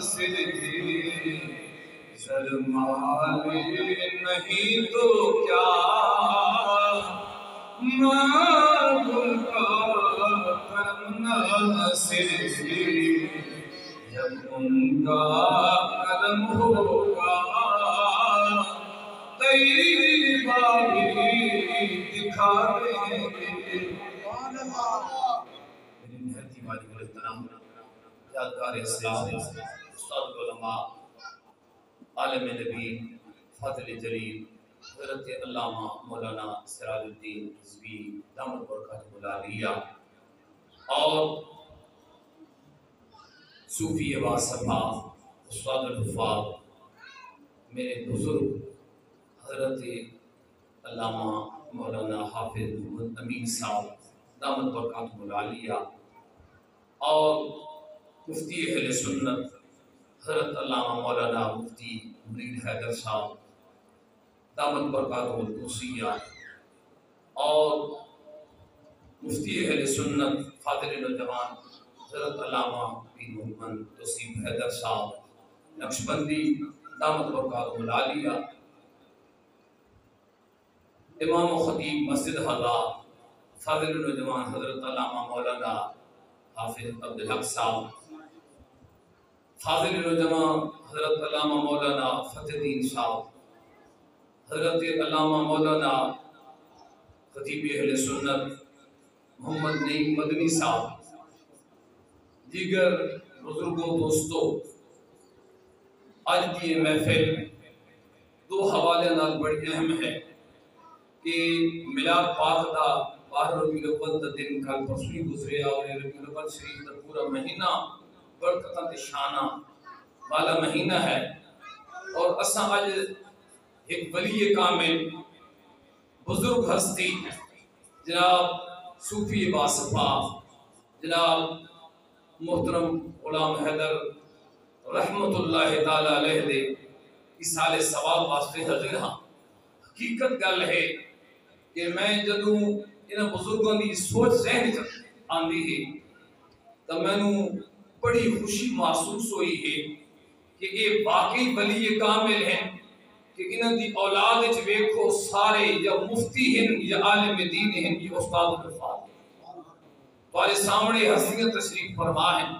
ناصر سرمال نہیں تو کیا معبود کا کرم ناصر جب ان کا کرم ہوگا تیری باری دکھا دیں گے۔ میری نہایت ہی واجب الاحترام یادگار اسلام استاد علماء عالم نبی فاضل جلیل حضرت علامہ مولانا سراج الدین رضوی دامت برکاتہ العالیہ اور صوفی باصفا استاد الحفاظ میرے بزرگ حضرت علامہ مولانا حافظ محمد امین صاحب دامت برکاتہ العالیہ اور مفتی اہل سنت حضرت علامہ مولانا مفتی مرید حیدر صاحب دامت برکاتہ القدسیہ اور مفتی اہل سنت فاضل نوجوان حضرت علامہ پیر محمد توصیف حیدر صاحب نقشبندی دامت برکاتہ العالیہ، امام و خطیب مسجد حضا فاضل نوجوان حضرت علامہ مولانا حافظ عبدالحق صاحب، فاضل نوجوان حضرت علامہ مولانا فتح الدین صاحب، حضرت علامہ مولانا خطیب اہل سنت محمد نعیم مدنی صاحب، دیگر بزرگوں دوستوں، آج کی یہ محفل دو حوالے نال بڑی اہم ہے کہ میلاد پاک دا 12 ربیع الاول دا دن کل پرسویں گزریا اور ربیع الاول شریف دا پورا مہینہ برکتاں تے شاناں والا مہینہ ہے، اور اساں آج ایک ولی کامل بزرگ ہستی جناب صوفی باصفا جناب محترم غلام حیدر رحمت اللہ تعالی علیہ دے اصال ثواب واسطے حاضر ہاں۔ حقیقت گل ہے کہ میں جدوں انہاں بزرگوں دی سوچ ذہن آندی ہے تو مینوں بڑی خوشی محسوس ہوئی ہے کہ یہ واقعی ولی کامل ہیں کہ انہاں دی اولاد وچ ویکھو سارے یا مفتی ہیں یا عالم دین ہیں یا استاد الحفاظ ہیں۔ تمہارے سامنے ہستیاں تشریف فرما ہیں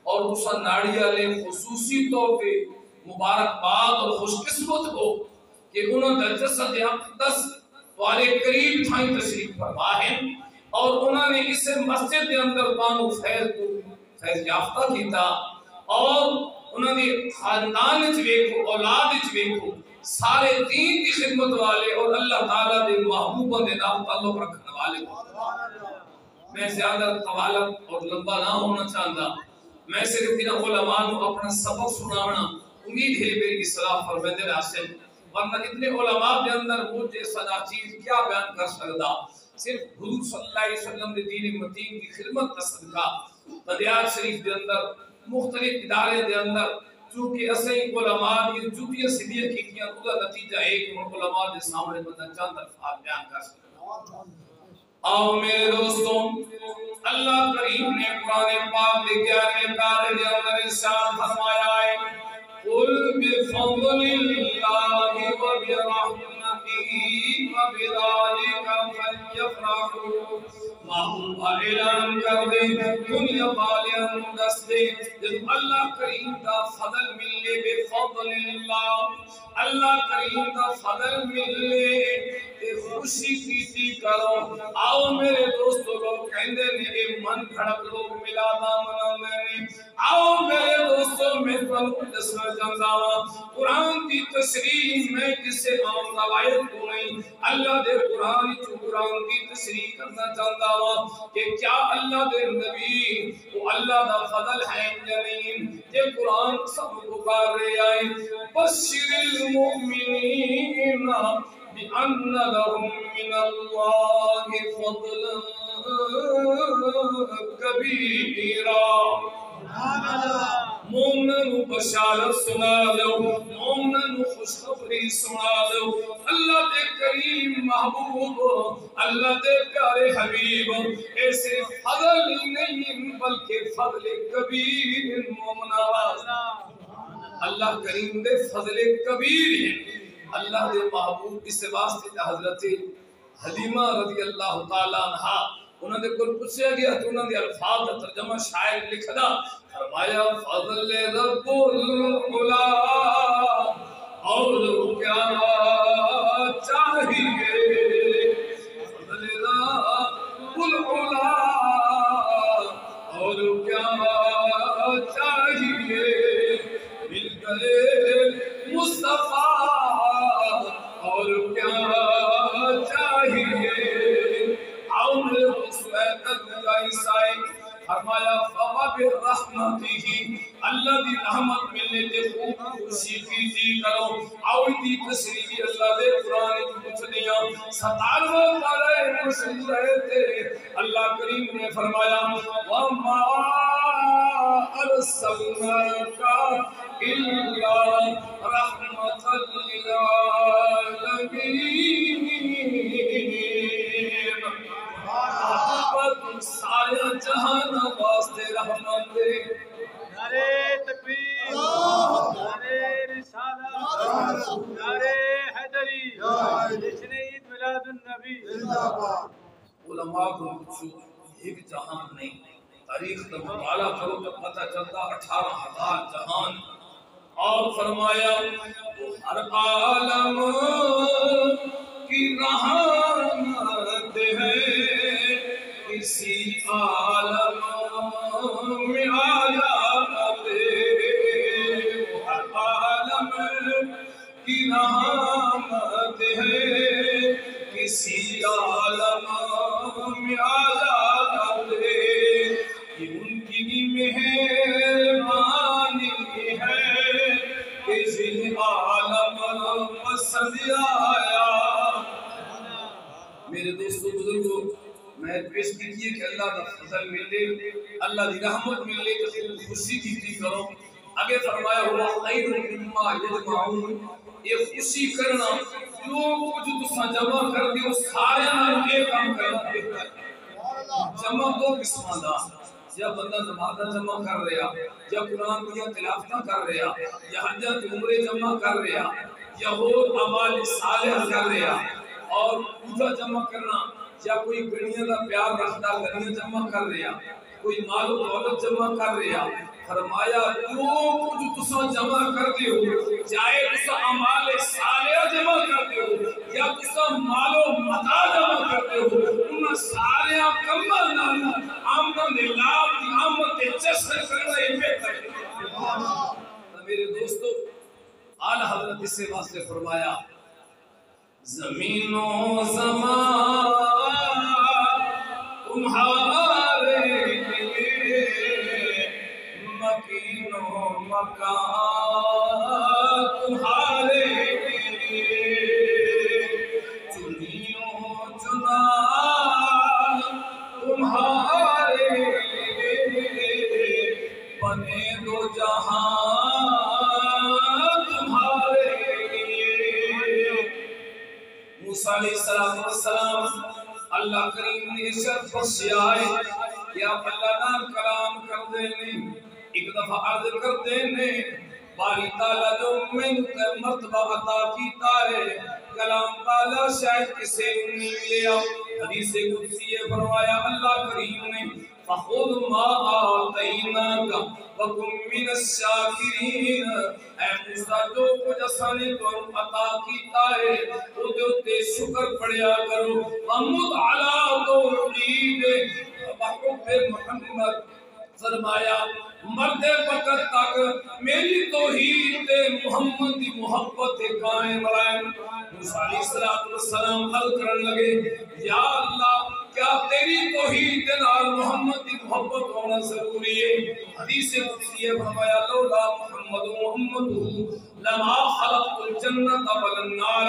اور تساں ناڑی والے خصوصی طور پہ مبارکباد اور خوش قسمت ہو کہ انہوں نے جسد اقدس تمہارے قریب تھائیں تشریف فرما ہیں اور انہوں نے اس مسجد کے اندر بانو فیض یافتہ کیتا اور انہوں نے خاندان وچ ویکھو اولاد وچ ویکھو سارے دین کی خدمت والے اور اللہ تعالیٰ دے محبوبوں دے نام تعلق رکھنے والے۔ میں زیادہ طوالت اور لمبا نہ ہونا چاہتا، میں صرف ان علماء کو اپنا سبق سنانا امید ہے میری اصلاح فرمائے ناصر، ورنہ اتنے علماء کے اندر مجھے صدا چیز کیا بیان کر سکتا، صرف حضور صلی اللہ علیہ وسلم دے دین متین کی خدمت کا صدقہ بدیات شریف کے اندر مختلف ادارے کے اندر چونکہ اسے علماء کی جوتیاں سیدھیاں کیتیاں اس کا نتیجہ ہے کہ ان علماء کے سامنے بندہ چند الفاظ بیان کر سکتا۔ آؤ میرے دوستوں، اللہ کریم نے قرآن پاک کے 11ویں پارے کے اندر ارشاد فرمایا ہے قُلْ بِفَضْلِ اللَّهِ وَبِرَحْمَتِهِ فَبِذَلِكَ فَلْيَفْرَحُوا۔ محبوب اعلان کر دے دنیا والوں دس دے جب اللہ کریم دا فضل ملے بے فضل اللہ، اللہ کریم دا فضل ملے تے خوشی کیتی کرو۔ آؤ میرے دوستو لوگ کہندے نے اے من کھڑک لوگ ملادا مناندے نے، آؤ میرے دوستو میں تمہیں دسنا چاہتا ہوں قرآن کی تشریح میں کسے عام روایت کو نہیں، اللہ دے قرآن کی تشریح کرنا چاہتا ہوں کہ کیا اللہ دے نبی وہ اللہ دا فضل ہے یا نہیں۔ یہ قرآن سب پکار رہے آئے بشر المؤمنین بِأَنَّ لَهُم مِّنَ اللَّهِ فَضْلًا كَبِيرًا۔ مومنوں کو بشارت سنا دو، مومنوں کو خوشخبری سنا دو، اللہ دے کریم محبوب، اللہ دے پیارے حبیب، اے صرف فضل ہی نہیں بلکہ فضل کبیر مومنہ اللہ کریم دے فضل کبیر ہیں اللہ دے محبوب اس واسطے حضرت حلیمہ رضی اللہ تعالیٰ عنہ انہوں نے کل پوچھا گیا تو انہوں نے الفاظ کا ترجمہ شاعر لکھدا فرمایا فضل رب العلا اور کیا چاہیے فضل رب العلا اور کیا چاہیے مل گئے مصطفیٰ اور کیا چاہیے فرمایا فواب رحمتہ اللہ دی رحمت ملنے تے خوب خوشی کی کرو آوئی تشریفی اللہ دے قرآن کی کچھ دیا 17 پارے مشہور رہتے اللہ کریم نے فرمایا وَمَا أَرْسَلْنَاكَ إِلَّا رَحْمَةً لِلْعَالَمِينَ تم سارے جہان واسطے رحمت دے نعرے تکبیر نعرے رسالت نعرے حیدری جشن عید میلاد النبی علماء کو پوچھو ایک جہان نہیں تاریخ کا مطالعہ کرو تو پتہ چلتا 18,000 جہان اور فرمایا وہ ہر عالم کی رحمت ہے کسی عالم میں آیات وہ ہر عالم کی رحمت ہے کسی عالم میں آیات یہ ان کی مہربانی ہے کسی عالم پسند آیا میرے دوستو بزرگوں میں پیش کیجئے کہ اللہ کا فضل ملے اللہ دی رحمت ملے کہ خوشی کی کرو آگے فرمایا ہوا خیر مما یجمعون یہ خوشی کرنا جو کچھ تسا جمع کر دیو سارے نال ایک کام کرنا بہتر ہے جمع دو قسماں دا یا بندہ نمازاں جمع کر رہا یا قرآن کی تلاوتاں کر رہا یا حج عمرے جمع کر رہا یا اور اعمال صالح کر رہا اور پوجا جمع کرنا یا کوئی گڑیاں کا پیار رکھتا گڑیاں جمع کر رہا کوئی مال و دولت جمع کر رہا فرمایا جو کچھ تسا جمع کرتے ہو چاہے تسا اعمال صالحہ جمع کرتے ہو یا تسا مال و متاع جمع کرتے ہو ان سارے کماں نال آمدن دے لابھ دی آمد تے جشن کرنا ہی بہتر ہے میرے دوستو اعلی حضرت اس سے واسطے فرمایا زمین و زمان تمہارے لیے مکین و مکان تمہارے لیے چنی و چنا تمہارے لیے بنے دو جہاں تمہارے لیے موسیٰ علیہ السلام اللہ کریم نے شرف بخشائے کہ آپ اللہ نال کلام کر دینے ایک دفعہ عرض کر دینے باری تعالیٰ جو میں نے مرتبہ عطا کیتا ہے کلام تعالیٰ شاید کسے نہیں ملیا حدیث قدسی فرمایا اللہ کریم نے فَخُذْ مَا آتَيْنَاكَ وَكُن مِّنَ الشَّاكِرِينَ اے موسیٰ جو کچھ اسانے تو عطا کیتا ہے وہ جو شکر پڑیا کرو وَمُدْ عَلَىٰ تَوْحِيدِ وَحُبِّ مُحَمَّدٍ فرمایا مرد وقت تک میری توحید محمد دی محبت قائم رہے موسیٰ علیہ السلام حل کرنے لگے یا اللہ کیا تیری توحید نال محمد دی محبت ہونا ضروری ہے حدیث قدسی فرمایا لولا محمد لما خلقت الجنت والنار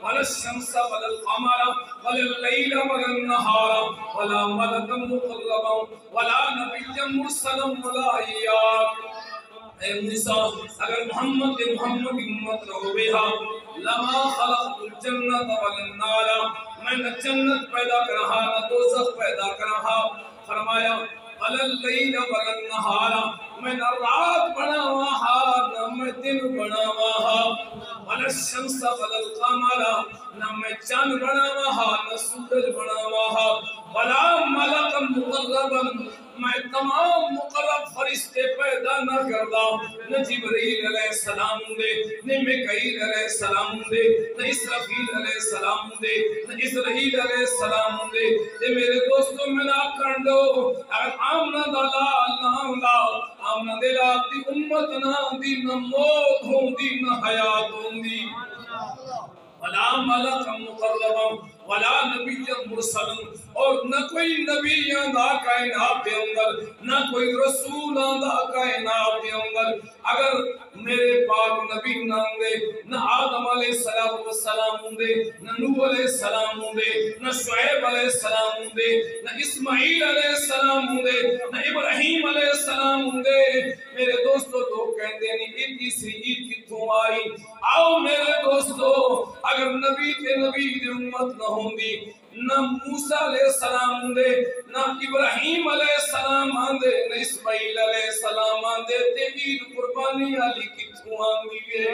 ولا الشمس ولا القمر ولا الليل ولا النهار ولا ملكا مقربا ولا نبيا مرسلا ولا إياك اے موسیٰ اگر محمد کی امت نہ ہوئے لما خلقت الجنت والنار میں نہ جنت پیدا کر رہا نہ دوزخ پیدا کر رہا فرمایا ولا اللیل ولا النہار میں نہ رات بنا ہوا نہ میں دن الشمس ولا القمر نہ میں چاند بناوا ہا نہ سورج بناوا ہا ولا ملک مقربا میں تمام مقرب فرشتے پیدا نہ کردا نہ جبرائیل علیہ السلام دے نہ میکائیل علیہ السلام دے نہ اسرافیل علیہ السلام دے نہ اسرائیل علیہ السلام دے تے میرے دوستو میں نہ کر دو اگر آمنا دا اللہ دا آمنا دے لا دی امت نہ دی نہ موت ہوں دی نہ حیات ہوں دی ولا ملک مقربا ولا نبی مرسل اور نہ کوئی نبی آندا کائنات کے اندر نہ کوئی رسول آندا کائنات کے اندر اگر میرے پاک نبی نہ ہوندے نہ آدم علیہ السلام ہوندے نہ نوح علیہ السلام ہوندے نہ شعیب علیہ السلام ہوندے نہ اسماعیل علیہ السلام ہوندے نہ ابراہیم علیہ السلام ہوندے میرے دوستو لوگ کہندے نہیں یہ تیسری عید کتھوں آئی آؤ میرے دوستو اگر نبی تے نبی دی امت نہ ہوندی نہ موسیٰ علیہ السلام آندے نہ ابراہیم علیہ السلام آندے نہ اسماعیل علیہ السلام آندے تے عید قربانی علی کتھوں آندی ہے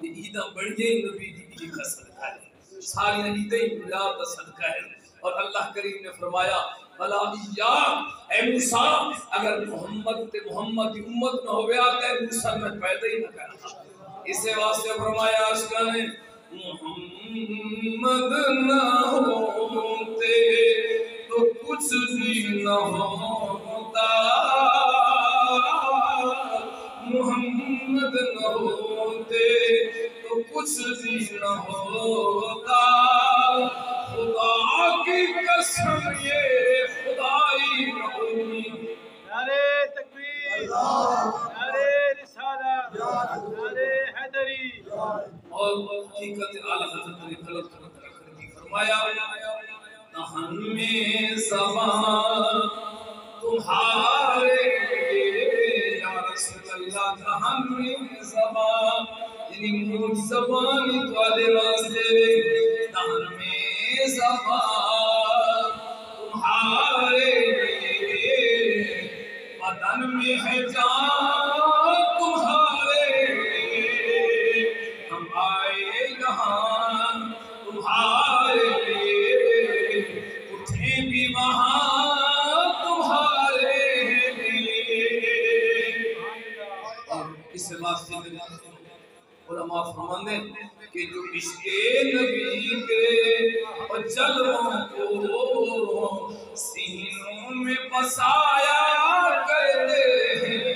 یہ عیدہ بڑھئے نبی دی عید کا صدقہ ہے ساری عیدیں میلاد کا صدقہ ہے اور اللہ کریم نے فرمایا بلا اے موسیٰ اگر محمد تے محمد دی امت نہ ہوئے آتے موسیٰ میں پیدا ہی نہ کرنا اسے واسطے فرمایا عشقہ نے محمد نہ ہوتے تو کچھ بھی نہ ہوتا محمد نہ ہوتے تو کچھ بھی نہ ہوتا خدا کی قسم یہ خدائی ہوئی نعرہ تکبیر نعرہ رسالہ نعرہ حیدری اور حقیقت اعلی حضرت نے طلب کر کے فرمایا نہن میں زبان تمہارے یا رسول اللہ نہن میں زبان یعنی مجھ زبانی تمہارے واسطے نہن میں زبان تمہارے بدن میں ہے جان تمہارے ہم آئے یہاں تمہارے اٹھے بھی وہاں تمہارے اور اس واسطے علماء فرماندے کہ جو عشق نبی کے اور جلووں کو سینوں میں بسایا کرتے ہیں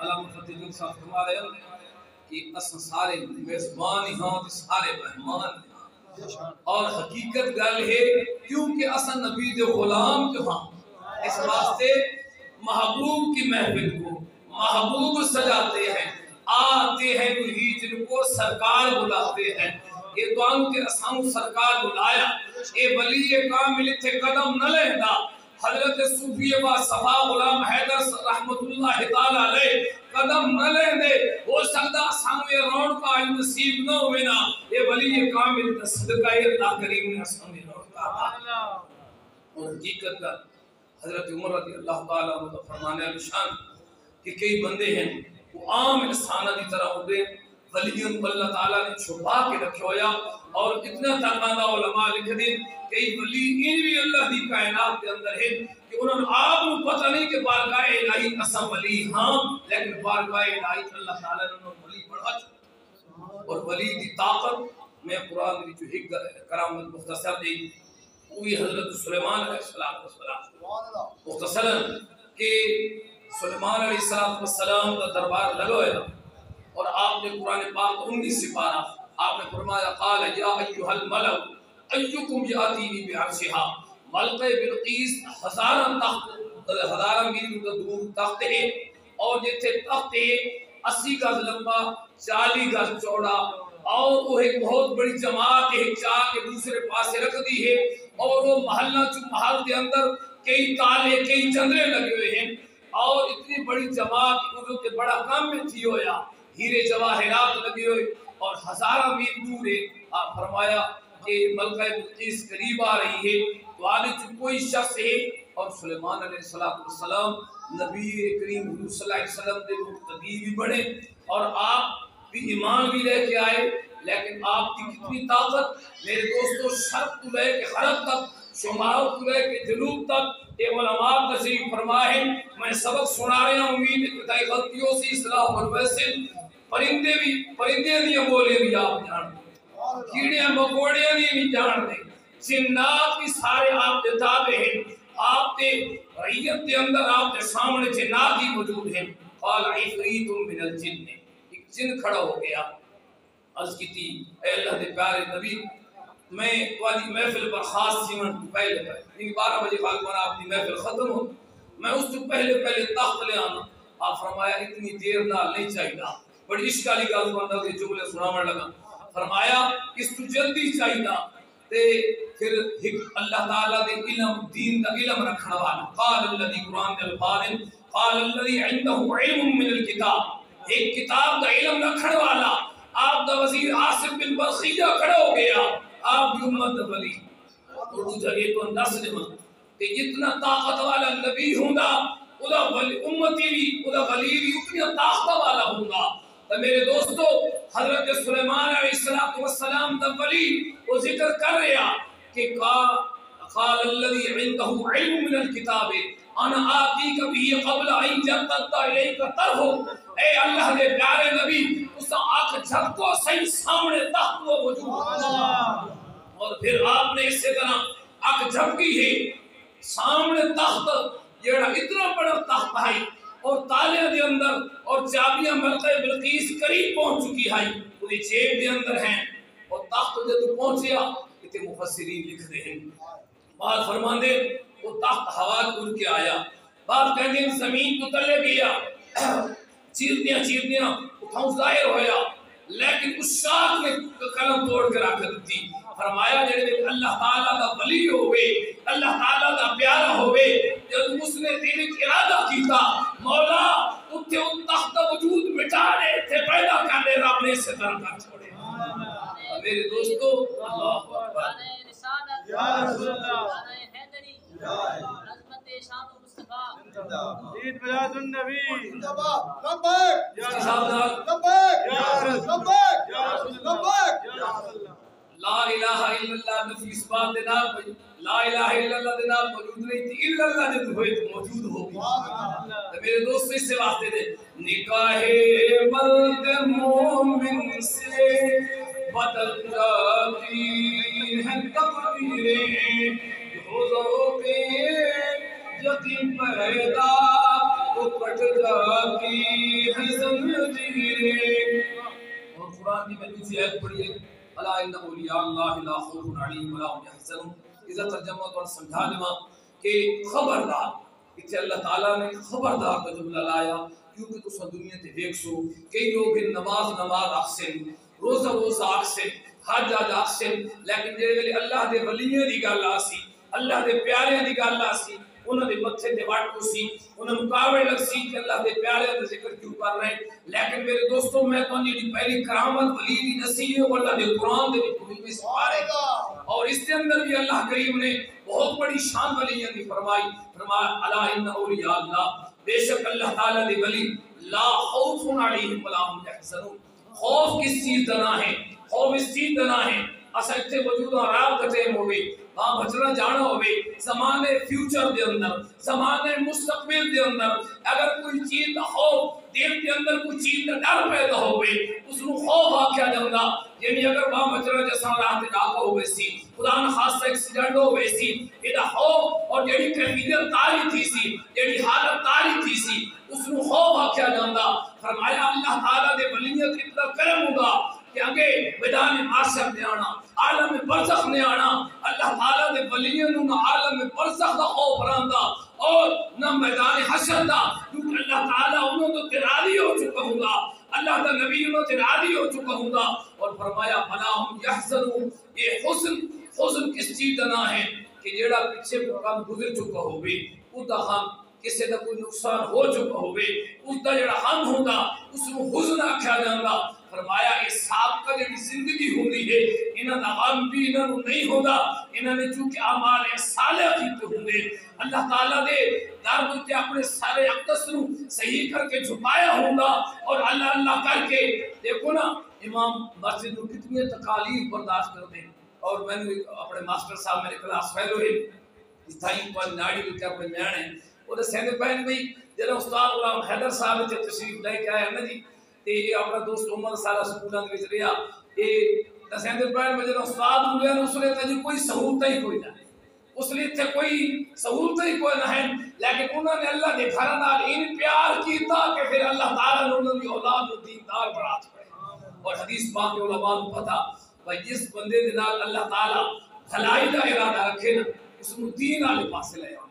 علامہ فتح جن صاحب فرما رہے ہیں کہ اصل سارے میزبان ہاں سارے مہمان اور حقیقت گل ہے کیونکہ اصل نبی دے غلام جو ہاں اس واسطے محبوب کی محفل کو محبوب سجاتے ہیں آتے ہیں وہی جن کو سرکار بلاتے ہیں یہ تو آنو کے اسام سرکار بلایا اے ولی کامل تھے قدم نہ لہدا حضرت صوفی با صفا غلام حیدر رحمت اللہ تعالی علیہ قدم نہ لہدے ہو سکتا اسام یہ رون کا علم نصیب نہ ہوئے نا اے ولی کامل کا صدقہ اللہ کریم نے اسام یہ رون کا اور حقیقت کا حضرت عمر رضی اللہ تعالی عنہ فرمانے الشان کہ کئی بندے ہیں وہ عام انسانہ دی طرح ہوتے ولیوں کو اللہ تعالیٰ نے چھپا کے رکھے ہویا اور اتنا ترمانہ علماء لکھ دیں کہ ولی بھی اللہ دی کائنات کے اندر ہے کہ انہوں نے آپ کو پتہ نہیں کہ بارگاہ الہی قسم ولی ہاں لیکن بارگاہ الہی اللہ تعالیٰ نے انہوں ولی بڑھا چھوڑا اور ولی دی طاقت میں قرآن دی جو کرامت مختصر دی وہی حضرت سلیمان علیہ السلام مختصرا کہ سلیمان علیہ السلام کا دربار لگویا اور آپ نے قرآن پاک 19 سپارہ آپ نے فرمایا قال یا ایھا الملأ ایکم یاتینی بعرشها ملکہ بلقیس ہزارہ میل دور تخت ہے اور جتھے تخت ہے 80 گز لمبا 40 گز چوڑا اور وہ ایک بہت بڑی جماعت ہے چا کے دوسرے پاسے رکھ دی ہے اور وہ محلہ محل کے اندر کئی تالے کئی چندرے لگے ہوئے ہیں اور اتنی بڑی جماعت اردو کے بڑا کام میں تھی ہویا ہیرے جواہرات لگے ہوئے اور ہزارہ میل دور ہے آپ فرمایا کہ ملکہ بلقیس قریب آ رہی ہے تو آنے چھ کوئی شخص ہے اور سلیمان علیہ السلام نبی کریم صلی اللہ علیہ وسلم دے مقتدی بھی بڑھے اور آپ بھی ایمان بھی لے کے آئے، لیکن آپ کی کتنی طاقت میرے دوستو، شرق تو لے کے غرب تک، شمال تو لے کے جنوب تک، یہ علماء تشریف فرمائے۔ میں سبق سنا رہے ہیں، امید ابتدائی غلطیوں سے اصلاح اور ویسے پرندے دیا بولے بھی آپ جانتے، کیڑے مکوڑے بھی جانتے، جنات بھی سارے آپ دے تابع ہیں، آپ دے رعیت دے اندر آپ دے سامنے جنات ہی موجود ہیں۔ قال عفریت من الجن، ایک جن کھڑا ہو گیا، عرض کی تھی اے اللہ دے پیارے نبی، میں والی محفل پر خاص سیمن پہلے 12 بجے خالقانہ آپ کی محفل ختم ہو، میں اس سے پہلے تخت لے آنا۔ آپ فرمایا اتنی دیر نہ نہیں چاہیے، بڑی اشکالی کا بندہ کے جملے سناوڑ لگا، فرمایا اس تو جلدی چاہیے تے پھر اللہ تعالیٰ دے علم دین دا علم رکھنا والا، قال الذی قرآن دے الفارم قال الذی عنده علم من الکتاب، ایک کتاب دا علم رکھنے والا، آپ دا وزیر عاصم بن برخیہ کھڑا ہو گیا، آپ کی امت دا ولی، اردو جگہ تو انداز لما کہ جتنا طاقت والا نبی ہوں گا، ادا امتی بھی، ادا ولی بھی اتنی طاقت والا ہوں گا۔ تو میرے دوستو، حضرت سلیمان علیہ السلام دا ولی وہ ذکر کر رہا کہ قال الذی عنده علم من الکتاب انا آتیک بھی قبل ان یرتد الیک طرفک، اے اللہ دے پیارے نبی، اس آنکھ جھپ کو صحیح سامنے تخت و وجود، اور پھر آپ نے اسی طرح آنکھ جھپ کی ہے سامنے تخت، یہ اتنا بڑا تخت ہے اور تالے دے اندر اور چابیاں ملکہ بلقیس قریب پہنچ چکی ہے، پوری جیب دے اندر ہیں، اور تخت دے تو پہنچیا، اتنے مفسرین لکھ رہے ہیں، بعد فرمان دے وہ تخت ہوا کھل کے آیا، بعد کہتے ہیں زمین کو تلے گیا، چیرنیاں اتھاؤں ظاہر ہویا، لیکن اس شاک نے قلم توڑ کے رکھ دی، فرمایا جڑے اللہ تعالیٰ دا ولی ہوئے، اللہ تعالیٰ دا پیارا ہوئے، جب اس نے تیرے ارادہ کیتا، مولا اتھے ان تخت وجود مٹانے تھے پیدا کرنے، رب نے اسے طرح کر چھوڑے۔ میرے دوستو، اللہ اکبر، یا رسول اللہ، عظمت شان و مصطفیٰ، عید میلاد النبی، لبیک یا رسول اللہ، لبیک یا رسول اللہ، یا رسول اللہ، لا الہ الا اللہ نفی اس بات دینا، لا الہ الا اللہ دینا موجود نہیں تھی، الا اللہ جب ہوئے تو موجود ہوگی۔ میرے دوست اس سے واسطے دے، نکاح مرد مومن سے بدل جاتی ہیں تقدیریں، روزوں پہ یقین پیدا تو کٹ جاتی ہیں زنجیریں۔ اور قرآن کی میں دوسری آیت پڑھی ہے، الا ان اولیاء اللہ لا خوف علیہم ولا هم يحزنون، اذا ترجمہ اور سمجھا لما کہ خبردار، اتنے اللہ تعالیٰ نے خبردار کا جملہ لایا، کیونکہ تو دنیا تے دیکھ سو کئی لوگ نماز آکسن، روزہ آکسن، حج آکسن، لیکن جڑے ویلے اللہ دے ولیاں دی گل آسی، اللہ دے پیاریاں دی گل آسی، انہوں نے متھے تے وٹ سی، انہوں نے مقابلے لگ سی کہ اللہ دے پیارے دے ذکر کیوں کر رہے ہیں۔ لیکن میرے دوستوں، میں تو یہ پہلی کرامت ولی دی دسی ہے اور اللہ دے قرآن دے کوئی بھی سوارے گا، اور اس کے اندر بھی اللہ کریم نے بہت بڑی شان ولیاں دی فرمائی، فرمایا الا ان اولیاء اللہ، بے شک اللہ تعالیٰ دے ولی لا خوف علیہم ولا هم يحزنون، خوف کس چیز دنا ہے، خوف اس چیز دنا ہے، اسا اتنے وجود آرام کا ٹائم ہوئے، وہاں بچنا جانا ہوئے، زمانے فیوچر دے اندر، زمانے مستقبل دے اندر، اگر کوئی چیز دا خوف دل کے اندر کوئی چیز دا ڈر پیدا ہوئے، اس نو خوف آکھیا جاندہ، یعنی اگر وہاں بچنا جیسا راہ ڈاکہ ہوئے سی، خدا نہ خاصہ ایکسیڈنٹ ہوئے سی، یہ دا خوف اور جیڑی کیفیت تاری تھی سی، جیڑی حالت تاری تھی سی، اس نو خوف آکھیا جاندہ۔ فرمایا اللہ تعالیٰ دے ولیت اتنا کرم ہوگا کہ آگے میدان معاشر نے آنا، عالم برزخ نے آنا، اللہ تعالیٰ دے ولیوں نہ عالم برزخ دا خوف رہندا اور نہ میدان حشر دا، کیونکہ اللہ تعالیٰ انہوں تو تراضی ہو چکا ہوگا، اللہ دا نبی انہوں تراضی ہو چکا ہوگا، اور فرمایا فلا ہم یحزنون، یہ حزن کس چیز نہ ہے کہ جیڑا پیچھے کو کام گزر چکا ہوگی، وہ دا ہم کسی دا کوئی نقصان ہو چکا ہوگی، اس دا جڑا ہم ہوگا اس کو حزن آکھیا جاندہ۔ فرمایا اس صاحب کا جڑی زندگی ہوندی ہے، انہاں دا غم بھی انہاں نو نہیں ہوگا، انہاں نے چونکہ اعمال صالح کیتے ہوندے، اللہ تعالیٰ دے در تے اپنے سارے اقدس نو صحیح کر کے جھپایا ہوگا، اور اللہ اللہ کر کے دیکھو نا امام مسجد کو کتنی تکالیف برداشت کرتے ہیں. اور میں نے اپنے ماسٹر صاحب میرے کلاس فیلو ہے اس ٹائم پر ناڑی کے اپنے میاں ہیں اور سیندے پہن بھی جڑا استاد غلام حیدر صاحب تے تشریف لے کے آیا نا جی تے اپنا دوست عمر سارا سکولاں وچ رہیا اے سیندے پہن میں جڑا استاد ہویا اس نے تے کوئی سہولت ہی کوئی نہ اس لیے تے کوئی سہولت ہی کوئی نہ ہے لیکن انہوں نے اللہ کے گھر نال ان پیار کیتا کہ پھر اللہ تعالی نے انہاں دی اولاد کو دیندار بنا چھوڑے. اور حدیث پاک کے علماء کو پتہ بھائی جس بندے دے نال اللہ تعالی بھلائی دا ارادہ رکھے نا اس کو دین والے پاسے لے آؤ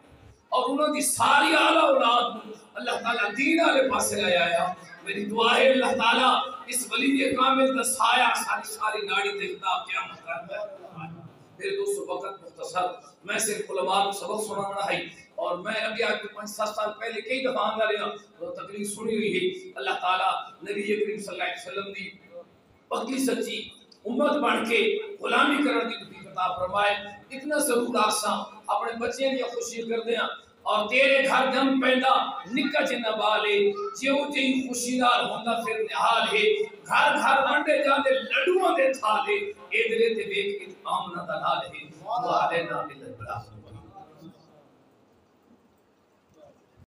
اور انہوں دی ساری اعلیٰ اولاد اللہ تعالی دین والے پاسے لے آیا. میری دعا ہے اللہ تعالی اس ولی کامل دا سایہ ساری ناڑی دیکھتا قیامت تک. میرے دوستو وقت مختصر میں صرف علماء کو سبق سنانا ہے اور میں ابھی آج 5-7 سال پہلے کئی دفعہ آنگا رہا تو تقریر سنی ہوئی ہے. اللہ تعالی نبی کریم صلی اللہ علیہ وسلم دی پکی سچی امت بن کے غلامی کرنے کی توفیق عطا فرمائے. اتنا ضرور آساں اپنے بچے کی خوشی کر دیا اور تیرے گھر دم پیدا نکا جنہ بالے جیو جی خوشی نال ہوندا پھر نحال ہے گھر گھر ونڈے جاندے لڈوؤں دے تھالے اے دلے تے ویکھ کے آمنا دا نال ہے. وعلینا بالبلا